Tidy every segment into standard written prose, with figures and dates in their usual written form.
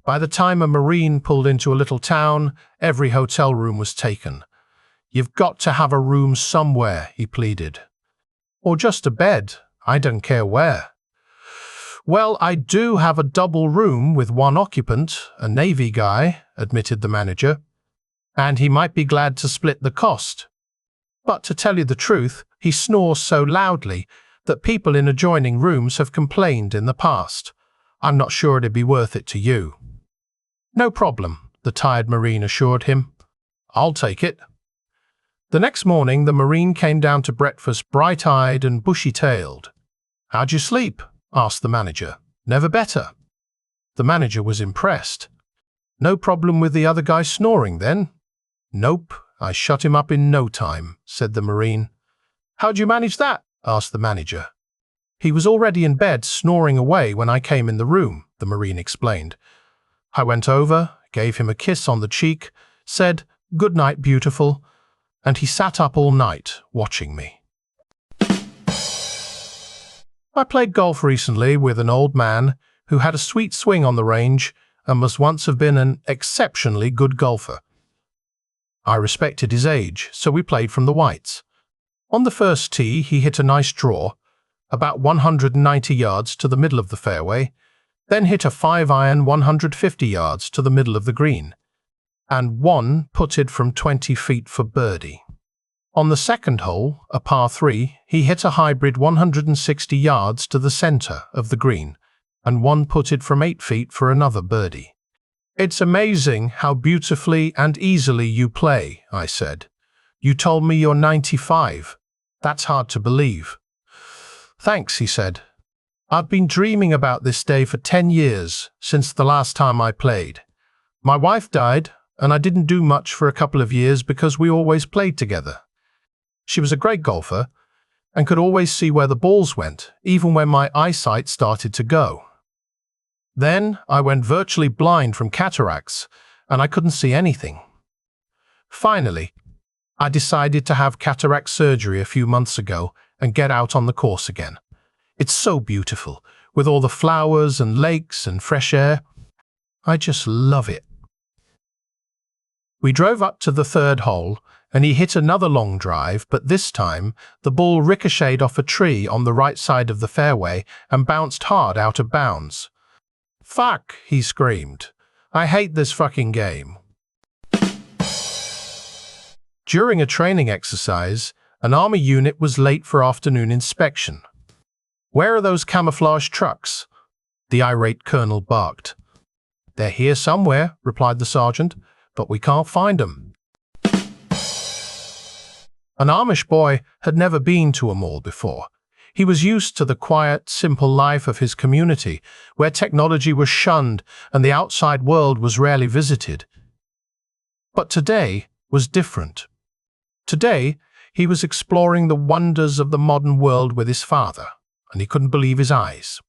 By the time a Marine pulled into a little town, every hotel room was taken. "You've got to have a room somewhere," he pleaded. "Or just a bed, I don't care where." "Well, I do have a double room with one occupant, a Navy guy," admitted the manager, "and he might be glad to split the cost. But to tell you the truth, he snores so loudly that people in adjoining rooms have complained in the past. I'm not sure it'd be worth it to you." "No problem," the tired Marine assured him. "I'll take it." The next morning, the Marine came down to breakfast bright-eyed and bushy-tailed. "How'd you sleep?" asked the manager. "Never better." The manager was impressed. "No problem with the other guy snoring, then?" "Nope, I shut him up in no time," said the Marine. "How'd you manage that?" asked the manager. "He was already in bed, snoring away when I came in the room," the Marine explained. "I went over, gave him a kiss on the cheek, said, 'Good night, beautiful,' and he sat up all night, watching me." I played golf recently with an old man who had a sweet swing on the range and must once have been an exceptionally good golfer. I respected his age, so we played from the whites. On the first tee, he hit a nice draw, about 190 yards to the middle of the fairway, then hit a 5-iron 150 yards to the middle of the green, and one putted from 20 feet for birdie. On the second hole, a par 3, he hit a hybrid 160 yards to the center of the green, and one putted from 8 feet for another birdie. "It's amazing how beautifully and easily you play," I said. "You told me you're 95. That's hard to believe." "Thanks," he said. "I've been dreaming about this day for 10 years, since the last time I played. My wife died, and I didn't do much for a couple of years because we always played together. She was a great golfer and could always see where the balls went, even when my eyesight started to go. Then I went virtually blind from cataracts, and I couldn't see anything. Finally, I decided to have cataract surgery a few months ago and get out on the course again. It's so beautiful, with all the flowers and lakes and fresh air. I just love it." We drove up to the third hole, and he hit another long drive, but this time the ball ricocheted off a tree on the right side of the fairway and bounced hard out of bounds. "Fuck," he screamed. "I hate this fucking game." During a training exercise, an army unit was late for afternoon inspection. "Where are those camouflage trucks?" the irate colonel barked. "They're here somewhere," replied the sergeant, "but we can't find them." An Amish boy had never been to a mall before. He was used to the quiet, simple life of his community, where technology was shunned and the outside world was rarely visited. But today was different. Today, he was exploring the wonders of the modern world with his father, and he couldn't believe his eyes.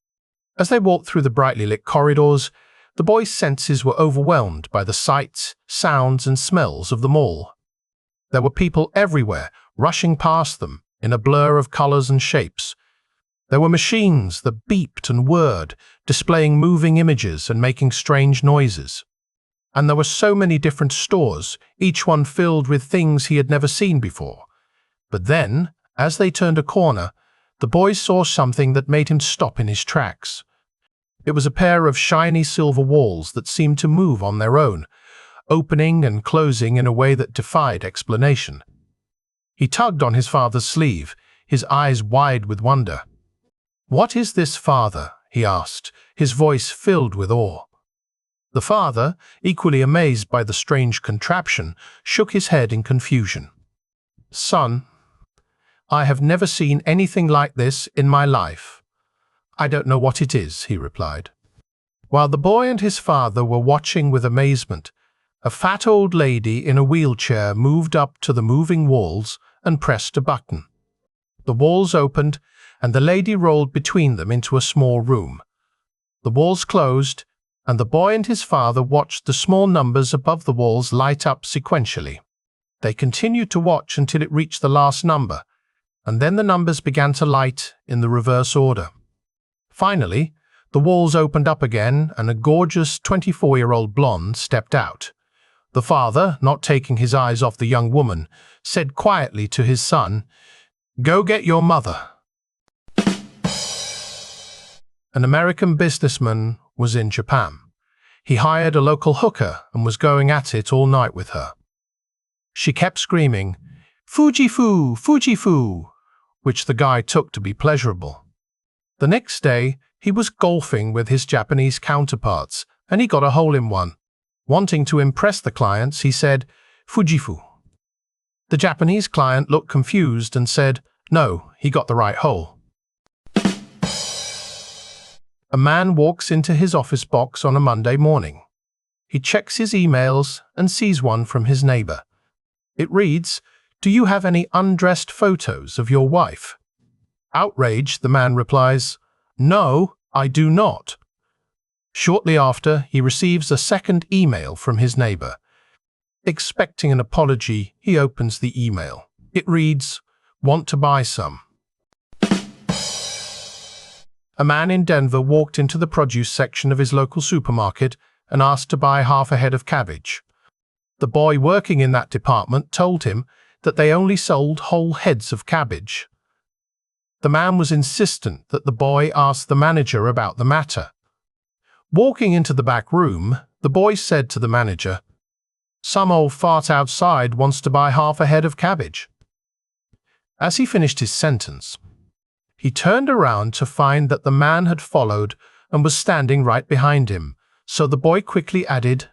As they walked through the brightly lit corridors, the boy's senses were overwhelmed by the sights, sounds, and smells of the mall. There were people everywhere, rushing past them in a blur of colors and shapes. There were machines that beeped and whirred, displaying moving images and making strange noises. And there were so many different stores, each one filled with things he had never seen before. But then, as they turned a corner, the boy saw something that made him stop in his tracks. It was a pair of shiny silver walls that seemed to move on their own, opening and closing in a way that defied explanation. He tugged on his father's sleeve, his eyes wide with wonder. "What is this, father?" he asked, his voice filled with awe. The father, equally amazed by the strange contraption, shook his head in confusion. "Son, I have never seen anything like this in my life. I don't know what it is," he replied. While the boy and his father were watching with amazement, a fat old lady in a wheelchair moved up to the moving walls and pressed a button. The walls opened, and the lady rolled between them into a small room. The walls closed, and the boy and his father watched the small numbers above the walls light up sequentially. They continued to watch until it reached the last number, and then the numbers began to light in the reverse order. Finally, The walls opened up again, and a gorgeous 24-year-old blonde stepped out. The father, not taking his eyes off the young woman, said quietly to his son, "Go get your mother." An American businessman was in Japan. He hired a local hooker and was going at it all night with her. She kept screaming, "Fuji-fu, Fuji-fu," which the guy took to be pleasurable. The next day, he was golfing with his Japanese counterparts, and he got a hole-in-one. Wanting to impress the clients, he said, "Fuji-fu." The Japanese client looked confused and said, "No, he got the right hole." A man walks into his office box on a Monday morning. He checks his emails and sees one from his neighbor. It reads, "Do you have any undressed photos of your wife?" Outraged, the man replies, "No, I do not." Shortly after, he receives a second email from his neighbor. Expecting an apology, he opens the email. It reads, "Want to buy some?" A man in Denver walked into the produce section of his local supermarket and asked to buy half a head of cabbage. The boy working in that department told him that they only sold whole heads of cabbage. The man was insistent that the boy ask the manager about the matter. Walking into the back room, the boy said to the manager, "Some old fart outside wants to buy half a head of cabbage." As he finished his sentence, he turned around to find that the man had followed and was standing right behind him, so the boy quickly added,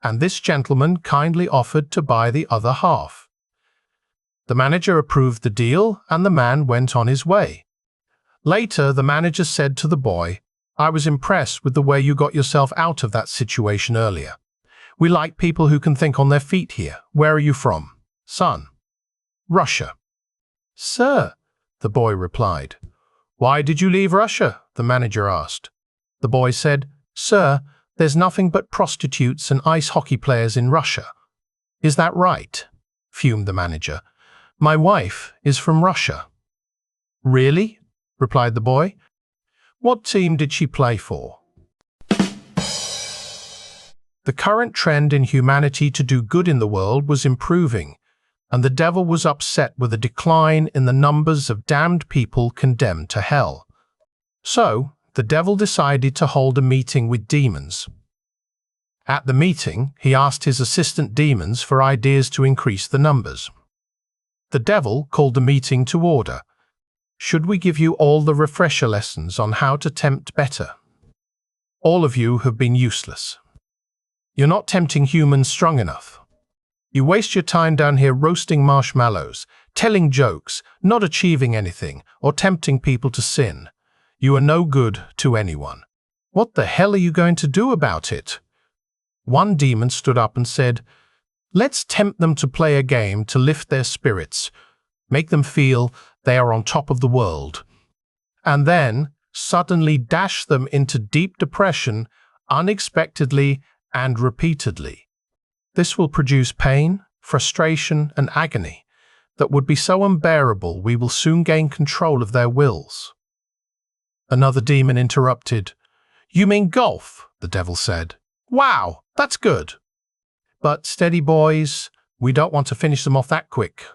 "And this gentleman kindly offered to buy the other half." The manager approved the deal, and the man went on his way. Later, the manager said to the boy, "I was impressed with the way you got yourself out of that situation earlier. We like people who can think on their feet here. Where are you from?" "Son." "Russia." "Sir," the boy replied. "Why did you leave Russia?" the manager asked. The boy said, "Sir, there's nothing but prostitutes and ice hockey players in Russia." "Is that right?" fumed the manager. "My wife is from Russia." "Really?" replied the boy. "What team did she play for?" The current trend in humanity to do good in the world was improving, and the devil was upset with a decline in the numbers of damned people condemned to hell. So, the devil decided to hold a meeting with demons. At the meeting, he asked his assistant demons for ideas to increase the numbers. The devil called the meeting to order. "Should we give you all the refresher lessons on how to tempt better? All of you have been useless. You're not tempting humans strong enough. You waste your time down here roasting marshmallows, telling jokes, not achieving anything, or tempting people to sin. You are no good to anyone. What the hell are you going to do about it?" One demon stood up and said, "Let's tempt them to play a game to lift their spirits, make them feel they are on top of the world, and then suddenly dash them into deep depression unexpectedly and repeatedly. This will produce pain, frustration, and agony that would be so unbearable we will soon gain control of their wills." Another demon interrupted. "You mean golf?" the devil said. "Wow, that's good. But steady, boys, we don't want to finish them off that quick.